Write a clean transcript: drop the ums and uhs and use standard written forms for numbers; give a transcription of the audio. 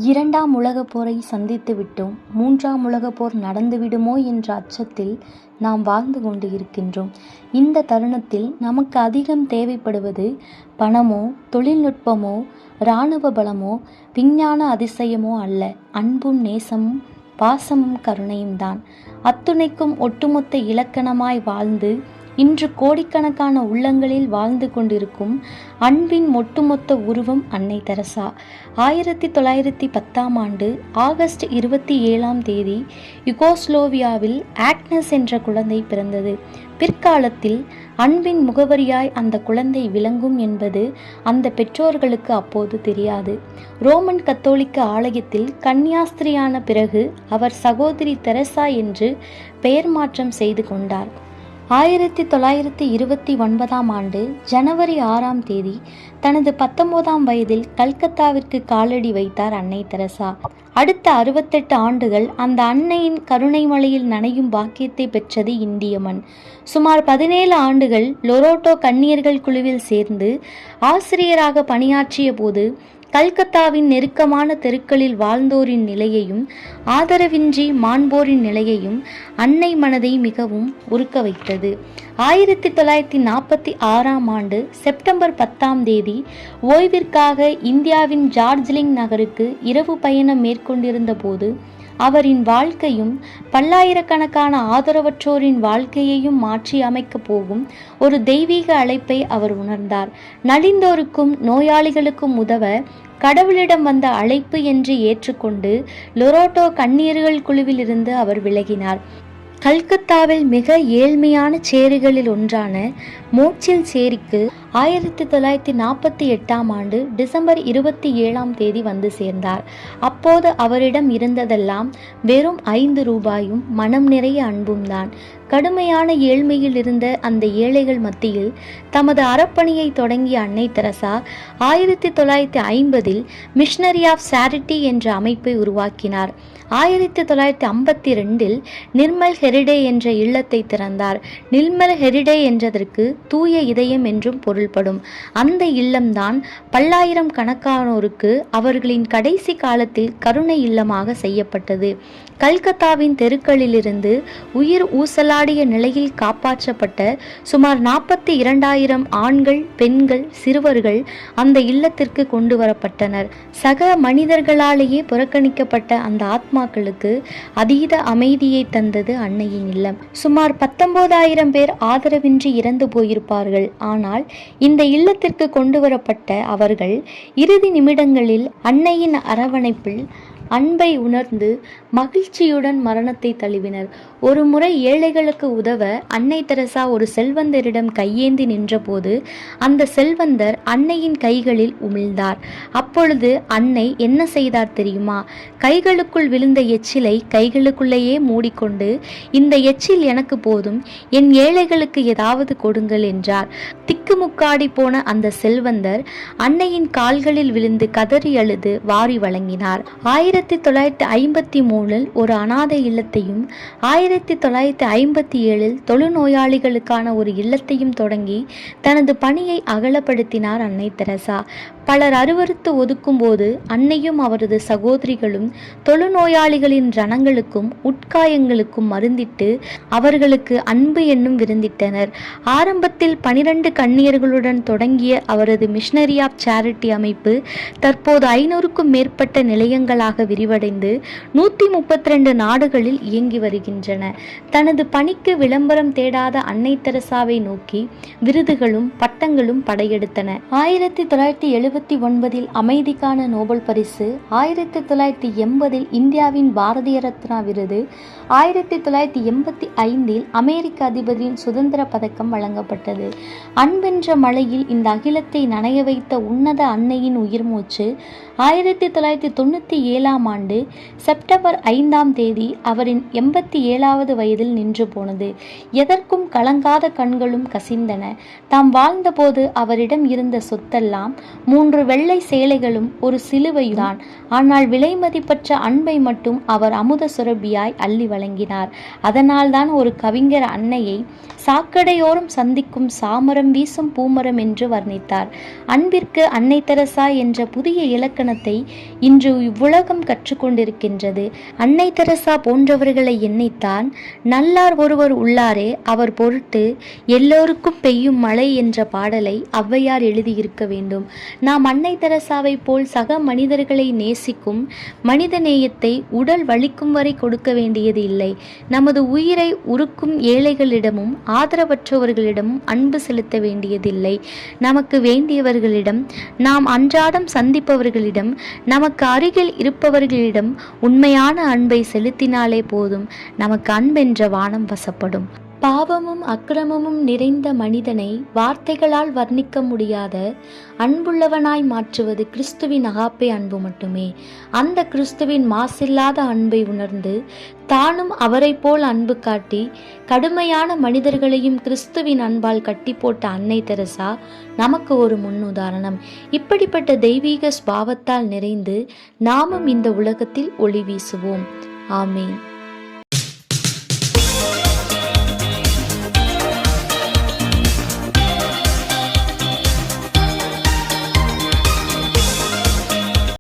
இரண்டாம் உலகப் போரை சந்தித்து விட்டோம். மூன்றாம் உலகப் போர் நடந்துவிடுமோ என்ற அச்சத்தில் நாம் வாழ்ந்து கொண்டு இருக்கின்றோம். இந்த தருணத்தில் நமக்கு அதிகம் தேவைப்படுவது பணமோ, தொழில்நுட்பமோ, இராணுவ பலமோ, விஞ்ஞான அதிசயமோ அல்ல. அன்பும் நேசமும் பாசமும் கருணையும் தான். அத்துணைக்கும் ஒட்டுமொத்த இலக்கணமாய் வாழ்ந்து இன்று கோடிக்கணக்கான உள்ளங்களில் வாழ்ந்து கொண்டிருக்கும் அன்பின் ஒட்டுமொத்த உருவம் அன்னை தெரசா. 1910 ஆகஸ்ட் 27 யுகோஸ்லோவியாவில் ஆக்னஸ் என்ற குழந்தை பிறந்தது. பிற்காலத்தில் அன்பின் முகவரியாய் அந்த குழந்தை விளங்கும் என்பது அந்த பெற்றோர்களுக்கு அப்போது தெரியாது. ரோமன் கத்தோலிக்க ஆலயத்தில் கன்னியாஸ்திரியான பிறகு அவர் சகோதரி தெரசா என்று பெயர் மாற்றம் செய்து கொண்டார். 1929 ஜனவரி 6 தனது 19ஆம் வயதில் கல்கத்தாவிற்கு காலடி வைத்தார் அன்னை தெரசா. அடுத்த 68 ஆண்டுகள் அந்த அன்னையின் கருணை மலையில் நனையும் பாக்கியத்தை பெற்றது இந்திய மண். சுமார் 17 ஆண்டுகள் லொரோட்டோ கன்னியர்கள் குழுவில் சேர்ந்து ஆசிரியராக பணியாற்றிய போது கல்கத்தாவின் நெருக்கமான தெருக்களில் வாழ்ந்தோரின் நிலையையும் ஆதரவின்றி மாண்போரின் நிலையையும் அன்னை மனதை மிகவும் உருக்க வைத்தது. 1946 செப்டம்பர் 10 ஓய்விற்காக இந்தியாவின் டார்ஜிலிங் நகருக்கு இரவு பயணம் மேற்கொண்டிருந்த போது அவரின் வாழ்க்கையும் பல்லாயிரக்கணக்கான ஆதரவற்றோரின் வாழ்க்கையையும் மாற்றி அமைக்கப் போகும் ஒரு தெய்வீக அழைப்பை அவர் உணர்ந்தார். நலிந்தோருக்கும் நோயாளிகளுக்கும் உதவ கடவுளிடம் வந்த அழைப்பு என்று ஏற்றுக்கொண்டு லொரோட்டோ கன்னியர்கள் குழுவில் இருந்து அவர் விலகினார். கல்கத்தாவில் மிக ஏழ்மையான சேரிகளில் ஒன்றான மோட்சில் சேரிக்கு 1948 டிசம்பர் 27 வந்து சேர்ந்தார். அப்போது அவரிடம் இருந்ததெல்லாம் வெறும் 5 ரூபாயும் மனம் நிறைய அன்பும் தான். கடுமையான ஏழ்மையில் இருந்த அந்த ஏழைகள் மத்தியில் தமது அறப்பணியை தொடங்கிய அன்னை தெரசா 1950 மிஷனரி ஆஃப் சேரிட்டி என்ற அமைப்பை உருவாக்கினார். 1952 நிர்மல் ஹெரிடே என்ற இல்லத்தை திறந்தார். நிர்மல் ஹெரிடே என்றதற்கு தூய இதயம் என்றும் பொருள்படும். அந்த இல்லம்தான் பல்லாயிரம் கணக்கானோருக்கு அவர்களின் கடைசி காலத்தில் கருணை இல்லமாக செய்யப்பட்டது. கல்கத்தாவின் தெருக்களிலிருந்து உயிர் ஊசலாடிய நிலையில் காப்பாற்றப்பட்ட சுமார் 42,000 ஆண்கள், பெண்கள், சிறுவர்கள் அந்த இல்லத்திற்கு கொண்டு வரப்பட்டனர். சக மனிதர்களாலேயே புறக்கணிக்கப்பட்ட அந்த ஆத்மாக்களுக்கு அதீத அமைதியை தந்தது அன்னையின் இல்லம். சுமார் 19,000 பேர் ஆதரவின்றி இறந்து போயிருப்பார்கள். ஆனால் இந்த இல்லத்திற்கு கொண்டு வரப்பட்ட அவர்கள் இறுதி நிமிடங்களில் அன்னையின் அரவணைப்பில் அன்பை உணர்ந்து மகிழ்ச்சியுடன் மரணத்தை தழுவினர். ஒரு முறை ஏழைகளுக்கு உதவ அன்னை தெரசா ஒரு செல்வந்தரிடம் கையேந்தி நின்றபோது அந்த செல்வந்தர் அன்னையின் கைகளில் உமிழ்ந்தார். அப்பொழுது அன்னை என்ன செய்தார் தெரியுமா? கைகளுக்குள் விழுந்த எச்சிலை கைகளுக்குள்ளேயே மூடிக்கொண்டு, இந்த எச்சில் எனக்கு போதும், என் ஏழைகளுக்கு ஏதாவது கொடுங்கள் என்றார். திக்குமுக்காடி போன அந்த செல்வந்தர் அன்னையின் கால்களில் விழுந்து கதறி அழுது வாரி வழங்கினார். 1953 ஒரு அனாதை இல்லத்தையும் 1957 தொழுநோயாளிகளுக்கான ஒரு இல்லத்தையும் தொடங்கி தனது பணியை அகலப்படுத்தினார் அன்னை தெரசா. பலர் அருவருத்து ஒதுக்கும் போது அன்னையும் அவரது சகோதரிகளும் தொழுநோயாளிகளின் ரணங்களுக்கும் உட்காயங்களுக்கும் மருந்திட்டு அவர்களுக்கு அன்பு என்னும் விருந்திட்டனர். ஆரம்பத்தில் 12 கன்னியர்களுடன் தொடங்கிய அவரது மிஷனரி ஆஃப் சேரிட்டி அமைப்பு தற்போது 500க்கும் மேற்பட்ட நிலையங்களாக விரிவடைந்து 132 நாடுகளில் இயங்கி வருகின்றன. தனது பணிக்கு விளம்பரம் தேடாத அன்னை தெரசாவை நோக்கி விருதுகளும் பட்டங்களும் படையெடுத்தன. 1979 அமைதிக்கான நோபல் பரிசு, 1980 இந்தியாவின் பாரதிய ரத்னா விருது, 1985 அமெரிக்க அதிபரின் சுதந்திர பதக்கம் வழங்கப்பட்டது. அன்பென்ற மழையில் இந்த அகிலத்தை நனைய வைத்த உன்னத அன்னையின் உயிர் மூச்சு 1997 செப்டம்பர் 5 அவரின் 87வது வயதில் நின்று போனது. எதற்கும் கலங்காத கண்களும் கசிந்தன. தாம் வாழ்ந்தபோது அவரிடம் இருந்த சொத்தெல்லாம் 3 3 வெள்ளை சேலைகளும் ஒரு சிலுவைதான். ஆனால் விலை மதிப்பற்ற அன்பை மட்டும் அவர் அமுத சுரபியாய் அள்ளி வழங்கினார். அதனால்தான் ஒரு கவிஞர் அன்னையை சாக்கடையோரம் சந்திக்கும் சாமரம் வீசும் பூமரம் என்று வர்ணித்தார். அன்பிற்கு அன்னை தெரசா என்ற புதிய இலக்கணத்தை இன்று இவ்வுலகம் கற்றுக்கொண்டிருக்கின்றது. அன்னை தெரசா போன்றவர்களை எண்ணித்தான் நல்லார் ஒருவர் உள்ளாரே அவர் பொருட்டு எல்லோருக்கும் பெய்யும் மழை என்ற பாடலை ஔவையார் எழுதியிருக்க வேண்டும். நாம் அன்னை தெரசாவை போல் சக மனிதர்களை நேசிக்கும் மனித நேயத்தை உடல் வலிக்கும் வரை கொடுக்க வேண்டியது இல்லை. நமது உயிரை உருக்கும் ஏழைகளிடமும் ஆதரவற்றவர்களிடமும் அன்பு செலுத்த வேண்டியதில்லை. நமக்கு வேண்டியவர்களிடம், நாம் அன்றாடம் சந்திப்பவர்களிடம், நமக்கு அருகில் இருப்பவர்களிடம் உண்மையான அன்பை செலுத்தினாலே போதும். நமக்கு அன்பென்ற வானம் வசப்படும். பாவமும் அக்கிரமமும் நிறைந்த மனிதனை வார்த்தைகளால் வர்ணிக்க முடியாத அன்புள்ளவனாய் மாற்றுவது கிறிஸ்துவின் அகாப்பே அன்பு மட்டுமே. அந்த கிறிஸ்துவின் மாசில்லாத அன்பை உணர்ந்து தானும் அவரை போல் அன்பு காட்டி கடுமையான மனிதர்களையும் கிறிஸ்துவின் அன்பால் கட்டி போட்ட அன்னை தெரசா நமக்கு ஒரு முன்னுதாரணம். இப்படிப்பட்ட தெய்வீக ஸ்பாவத்தால் நிறைந்து நாமும் இந்த உலகத்தில் ஒளி வீசுவோம். ஆமேன்.